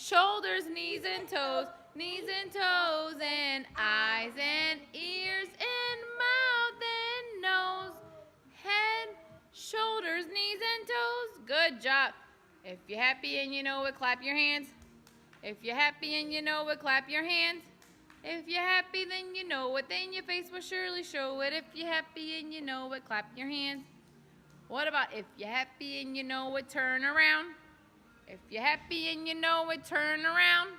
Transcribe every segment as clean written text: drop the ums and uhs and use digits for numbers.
shoulders, knees and toes, and eyes and ears and mouth and nose, head, shoulders, knees and toes. Good job. If you're happy and you know it, clap your hands. If you're happy and you know it, clap your hands. If you're happy, then you know it, then your face will surely show it. If you're happy and you know it, clap your hands. What about if you're happy and you know it, turn around? If you're happy and you know it, turn around.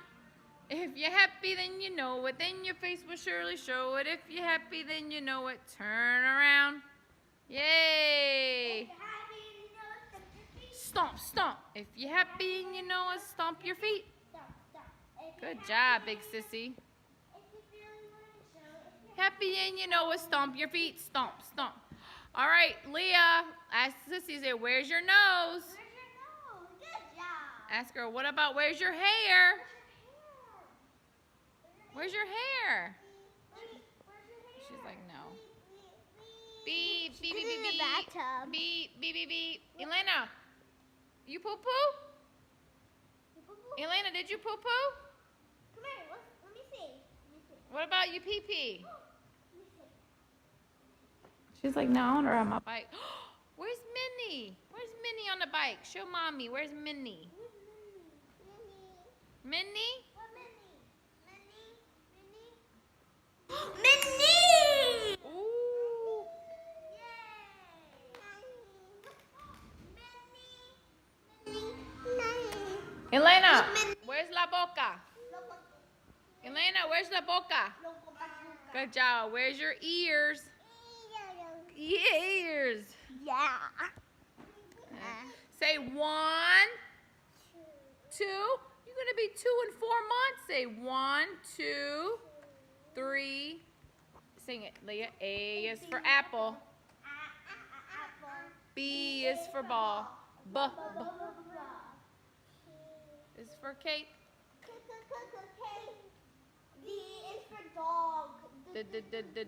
If you're happy, then you know it, then your face will surely show it. If you're happy, then you know it, turn around. Yay! Stomp, stomp. If you're happy and you know it, stomp your feet. Good job, big sissy. Happy and you know it, stomp your feet. Stomp, stomp. All right, Leah, ask Sissy, say, where's your nose? Where's your nose? Good job. Ask her, what about where's your hair? Where's your hair? She's like, no. Beep, beep, beep, beep, beep. Bathtub. Beep, beep, beep, beep. Elena, you poo-poo? Elena, did you poo-poo? Come here, let me see. What about you pee-pee? She's like, no, I want her on my bike. Where's Minnie? Where's Minnie on the bike? Show mommy. Where's Minnie? Minnie? What Minnie? Minnie! Ooh. Elena, where's la boca? Elena, where's la boca? Good job. Where's your ears? Ears. Yeah. Say 1, 2. You're going to be 2 in 4 months. Say 1, 2, 3. Sing it, Leah. A is for apple. B is for ball. B is for cake. D is for dog.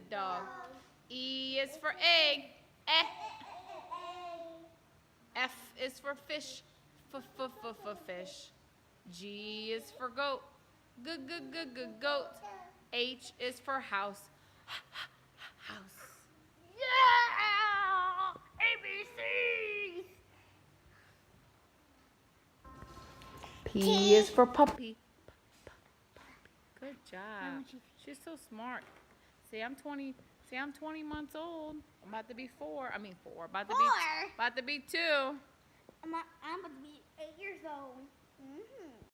Dog. E is for egg. F is for fish. Fish. G is for goat. Goat. H is for house. House. Yeah! ABC! P is for puppy. Good job. She's so smart. See, I'm 20 months old. I'm about to be 4. I mean 4. About to be 2. I'm about to be 8 years old.